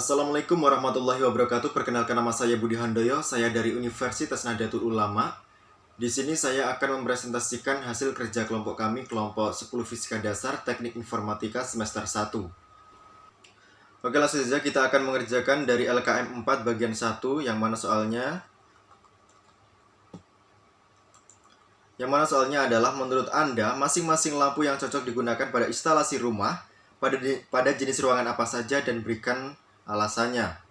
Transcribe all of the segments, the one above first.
Assalamualaikum warahmatullahi wabarakatuh. Perkenalkan, nama saya Budi Handoyo. Saya dari Universitas Nahdlatul Ulama. Di sini saya akan mempresentasikan hasil kerja kelompok kami, kelompok 10 Fisika Dasar Teknik Informatika semester 1. Oke, langsung saja kita akan mengerjakan dari LKM 4 bagian 1 yang mana soalnya adalah menurut Anda masing-masing lampu yang cocok digunakan pada instalasi rumah pada jenis ruangan apa saja dan berikan alasannya.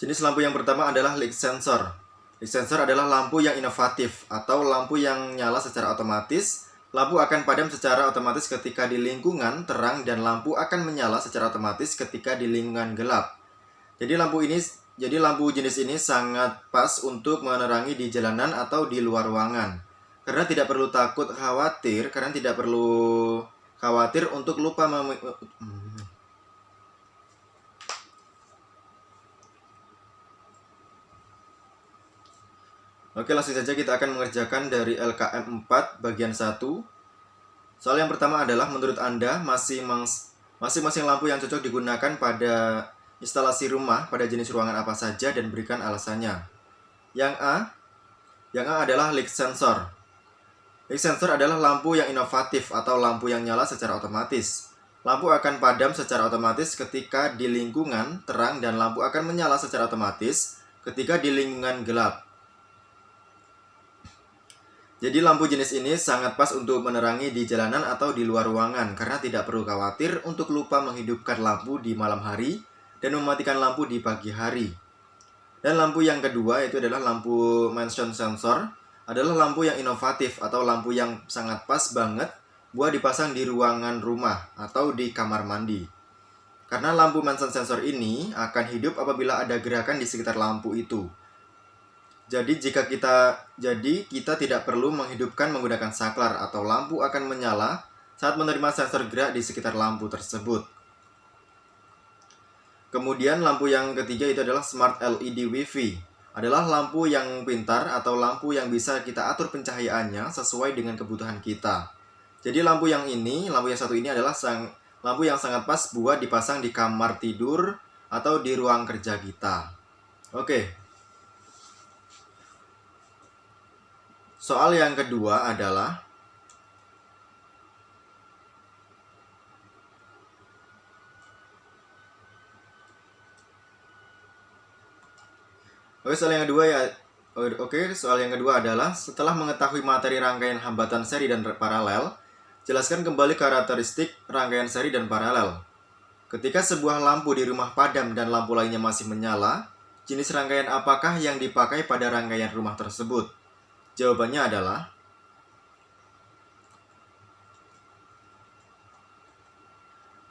Jenis lampu yang pertama adalah light sensor. Light sensor adalah lampu yang inovatif atau lampu yang nyala secara otomatis. Lampu akan padam secara otomatis ketika di lingkungan terang dan lampu akan menyala secara otomatis ketika di lingkungan gelap. Jadi lampu jenis ini sangat pas untuk menerangi di jalanan atau di luar ruangan. Karena tidak perlu khawatir untuk lupa Oke, langsung saja kita akan mengerjakan dari LKM 4 bagian 1. Soal yang pertama adalah menurut Anda masing-masing lampu yang cocok digunakan pada instalasi rumah pada jenis ruangan apa saja dan berikan alasannya. Yang A adalah light sensor. Light sensor adalah lampu yang inovatif atau lampu yang nyala secara otomatis. Lampu akan padam secara otomatis ketika di lingkungan terang dan lampu akan menyala secara otomatis ketika di lingkungan gelap. Jadi lampu jenis ini sangat pas untuk menerangi di jalanan atau di luar ruangan karena tidak perlu khawatir untuk lupa menghidupkan lampu di malam hari dan mematikan lampu di pagi hari. Dan lampu yang kedua itu adalah lampu motion sensor, adalah lampu yang inovatif atau lampu yang sangat pas banget buat dipasang di ruangan rumah atau di kamar mandi. Karena lampu motion sensor ini akan hidup apabila ada gerakan di sekitar lampu itu. Jadi kita tidak perlu menghidupkan menggunakan saklar atau lampu akan menyala saat menerima sensor gerak di sekitar lampu tersebut. Kemudian lampu yang ketiga itu adalah Smart LED Wi-Fi. Adalah lampu yang pintar atau lampu yang bisa kita atur pencahayaannya sesuai dengan kebutuhan kita. Jadi lampu yang satu ini adalah lampu yang sangat pas buat dipasang di kamar tidur atau di ruang kerja kita. Oke. Soal yang kedua adalah soal yang kedua adalah setelah mengetahui materi rangkaian hambatan seri dan paralel, jelaskan kembali karakteristik rangkaian seri dan paralel. Ketika sebuah lampu di rumah padam dan lampu lainnya masih menyala, jenis rangkaian apakah yang dipakai pada rangkaian rumah tersebut? Jawabannya adalah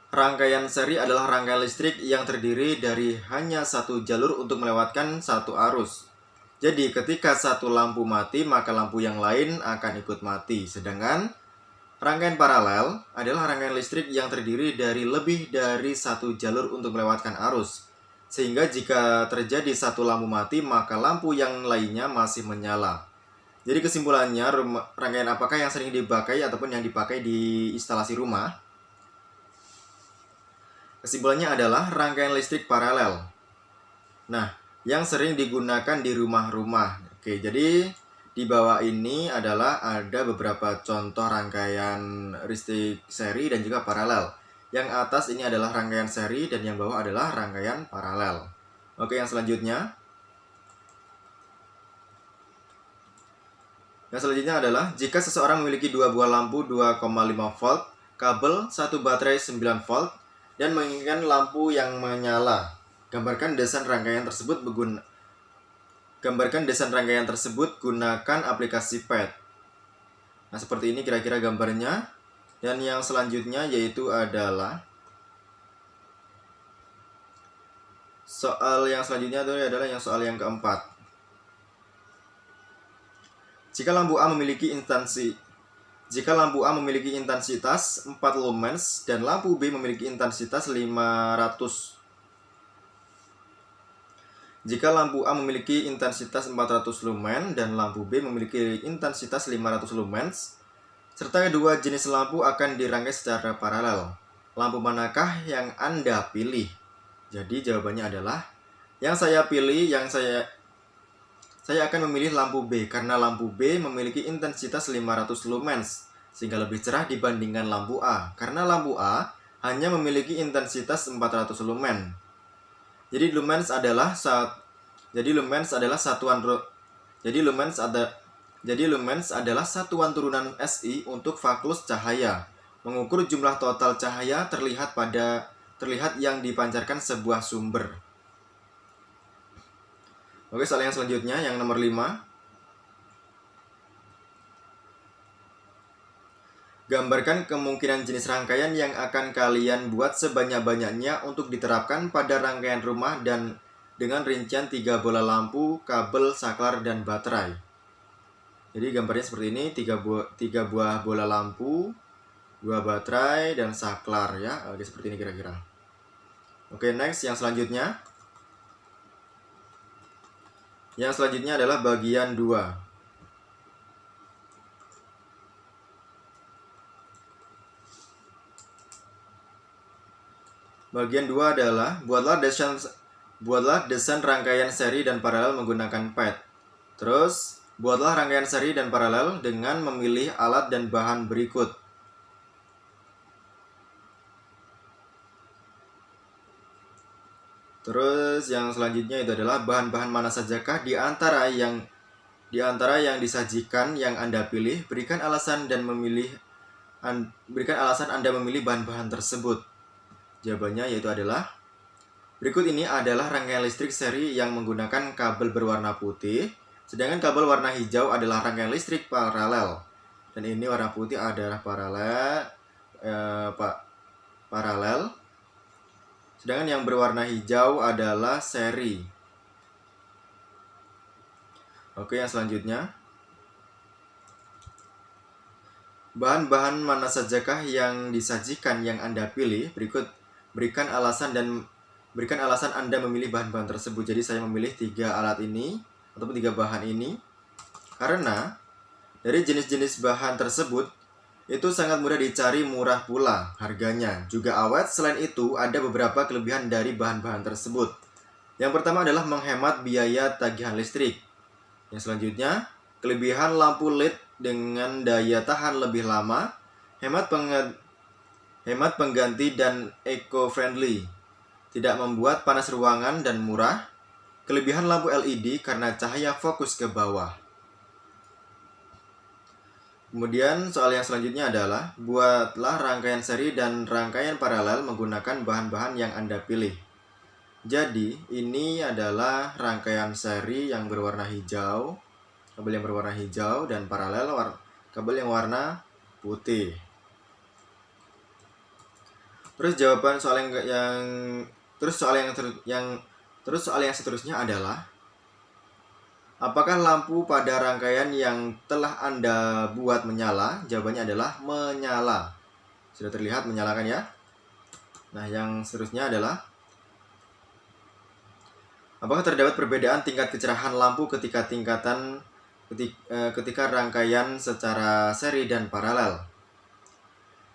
rangkaian seri adalah rangkaian listrik yang terdiri dari hanya satu jalur untuk melewatkan satu arus. Jadi ketika satu lampu mati, maka lampu yang lain akan ikut mati. Sedangkan rangkaian paralel adalah rangkaian listrik yang terdiri dari lebih dari satu jalur untuk melewatkan arus. Sehingga jika terjadi satu lampu mati, maka lampu yang lainnya masih menyala. Jadi kesimpulannya, rangkaian apakah yang sering dipakai ataupun yang dipakai di instalasi rumah? Kesimpulannya adalah rangkaian listrik paralel. Nah, yang sering digunakan di rumah-rumah. Oke, jadi di bawah ini adalah ada beberapa contoh rangkaian listrik seri dan juga paralel. Yang atas ini adalah rangkaian seri dan yang bawah adalah rangkaian paralel. Oke, yang selanjutnya. Yang selanjutnya adalah jika seseorang memiliki dua buah lampu 2,5 volt, kabel, satu baterai 9 volt, dan menginginkan lampu yang menyala. Gambarkan desain rangkaian tersebut gunakan aplikasi PET. Nah, seperti ini kira-kira gambarnya. Dan yang selanjutnya yaitu adalah soal yang selanjutnya adalah soal yang keempat. Jika lampu A memiliki intensitas 4 lumens dan lampu B memiliki intensitas 500. Jika lampu A memiliki intensitas 400 lumen dan lampu B memiliki intensitas 500 lumens, Serta kedua jenis lampu akan dirangkai secara paralel. Lampu manakah yang Anda pilih? Jadi jawabannya adalah yang saya pilih, saya akan memilih lampu B karena lampu B memiliki intensitas 500 lumens sehingga lebih cerah dibandingkan lampu A karena lampu A hanya memiliki intensitas 400 lumen. Jadi lumens adalah satuan turunan SI untuk fakultas cahaya. Mengukur jumlah total cahaya terlihat yang dipancarkan sebuah sumber. Oke, soal yang selanjutnya yang nomor 5. Gambarkan kemungkinan jenis rangkaian yang akan kalian buat sebanyak-banyaknya untuk diterapkan pada rangkaian rumah dan dengan rincian 3 bola lampu, kabel, saklar, dan baterai. Jadi gambarnya seperti ini, 3 buah bola lampu, 2 baterai, dan saklar ya. Oke, seperti ini kira-kira. Oke, next yang selanjutnya. Yang selanjutnya adalah bagian 2. Bagian 2 adalah buatlah desain rangkaian seri dan paralel menggunakan pad. Terus, buatlah rangkaian seri dan paralel dengan memilih alat dan bahan berikut. Terus yang selanjutnya itu adalah bahan-bahan mana sajakah di antara yang disajikan yang Anda pilih. Berikan alasan Anda memilih bahan-bahan tersebut. Jawabannya yaitu adalah berikut ini adalah rangkaian listrik seri yang menggunakan kabel berwarna putih, sedangkan kabel warna hijau adalah rangkaian listrik paralel. Dan ini warna putih adalah paralel. Sedangkan yang berwarna hijau adalah seri. Oke, yang selanjutnya. Bahan-bahan mana sajakah yang disajikan yang Anda pilih? Berikan alasan Anda memilih bahan-bahan tersebut. Jadi saya memilih 3 alat ini ataupun 3 bahan ini karena dari jenis-jenis bahan tersebut itu sangat mudah dicari, murah pula harganya, juga awet. Selain itu ada beberapa kelebihan dari bahan-bahan tersebut. Yang pertama adalah menghemat biaya tagihan listrik. Yang selanjutnya, kelebihan lampu LED dengan daya tahan lebih lama, hemat pengganti dan eco-friendly, tidak membuat panas ruangan dan murah. Kelebihan lampu LED karena cahaya fokus ke bawah. Kemudian soal yang selanjutnya adalah buatlah rangkaian seri dan rangkaian paralel menggunakan bahan-bahan yang Anda pilih. Jadi ini adalah rangkaian seri yang berwarna hijau, kabel yang berwarna hijau, dan paralel kabel yang warna putih. Terus jawaban soal yang seterusnya adalah apakah lampu pada rangkaian yang telah Anda buat menyala? Jawabannya adalah menyala. Sudah terlihat menyalakan ya? Nah, yang seterusnya adalah apakah terdapat perbedaan tingkat kecerahan lampu ketika rangkaian secara seri dan paralel?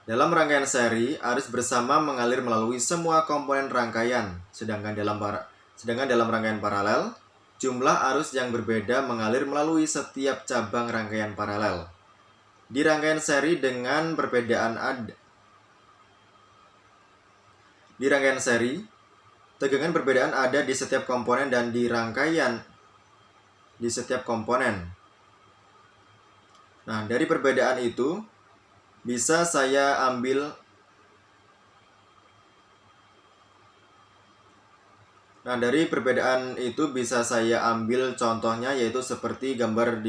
Dalam rangkaian seri, arus bersama mengalir melalui semua komponen rangkaian, sedangkan dalam rangkaian paralel, jumlah arus yang berbeda mengalir melalui setiap cabang rangkaian paralel. Di rangkaian seri tegangan perbedaan ada di setiap komponen dan di setiap komponen. Nah, dari perbedaan itu bisa saya ambil contohnya, yaitu seperti gambar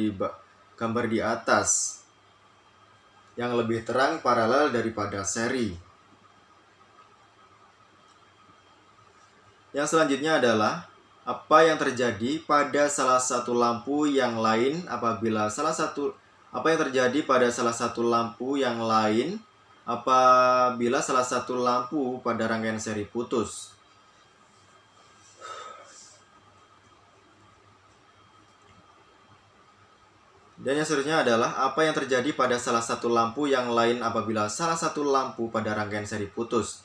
di atas yang lebih terang paralel daripada seri. Yang selanjutnya adalah apa yang terjadi pada salah satu lampu yang lain apabila salah satu lampu pada rangkaian seri putus. Dan yang seterusnya adalah apa yang terjadi pada salah satu lampu yang lain apabila salah satu lampu pada rangkaian seri putus.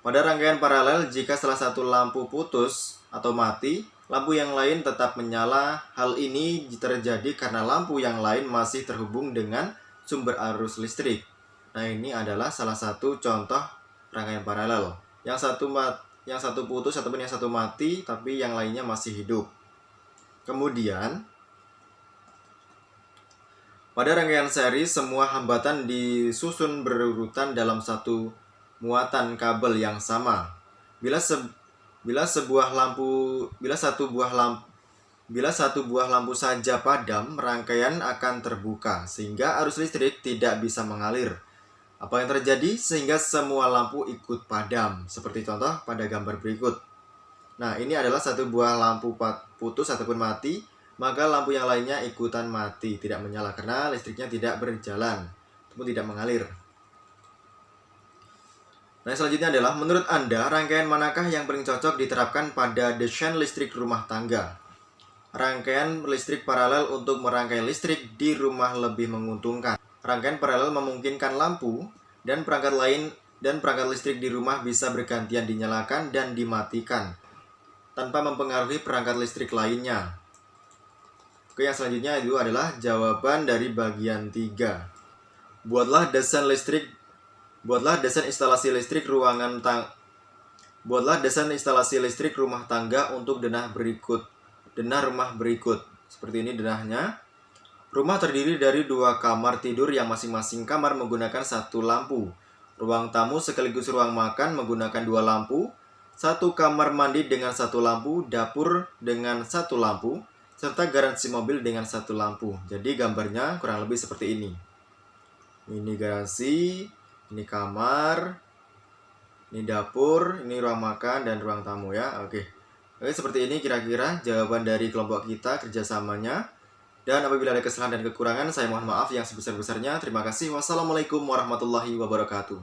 Pada rangkaian paralel, jika salah satu lampu putus atau mati, lampu yang lain tetap menyala. Hal ini terjadi karena lampu yang lain masih terhubung dengan sumber arus listrik. Nah, ini adalah salah satu contoh rangkaian paralel. Yang satu putus ataupun yang satu mati, tapi yang lainnya masih hidup. Kemudian, pada rangkaian seri, semua hambatan disusun berurutan dalam satu muatan kabel yang sama. Bila satu buah lampu saja padam, rangkaian akan terbuka sehingga arus listrik tidak bisa mengalir. Apa yang terjadi sehingga semua lampu ikut padam? Seperti contoh pada gambar berikut. Nah, ini adalah satu buah lampu putus ataupun mati, maka lampu yang lainnya ikutan mati, tidak menyala karena listriknya tidak berjalan ataupun tidak mengalir. Nah, selanjutnya adalah menurut Anda, rangkaian manakah yang paling cocok diterapkan pada desain listrik rumah tangga? Rangkaian listrik paralel untuk merangkai listrik di rumah lebih menguntungkan. Rangkaian paralel memungkinkan lampu dan perangkat listrik di rumah bisa bergantian dinyalakan dan dimatikan tanpa mempengaruhi perangkat listrik lainnya. Oke, yang selanjutnya itu adalah jawaban dari bagian 3. Buatlah desain instalasi listrik rumah tangga untuk denah rumah berikut. Seperti ini denahnya. Rumah terdiri dari 2 kamar tidur yang masing-masing kamar menggunakan 1 lampu. Ruang tamu sekaligus ruang makan menggunakan 2 lampu. 1 kamar mandi dengan 1 lampu, dapur dengan 1 lampu, serta garansi mobil dengan 1 lampu. Jadi gambarnya kurang lebih seperti ini. Ini garansi, ini kamar, ini dapur, ini ruang makan dan ruang tamu ya. Oke, seperti ini kira-kira jawaban dari kelompok kita kerjasamanya. Dan apabila ada kesalahan dan kekurangan, saya mohon maaf yang sebesar-besarnya. Terima kasih. Wassalamualaikum warahmatullahi wabarakatuh.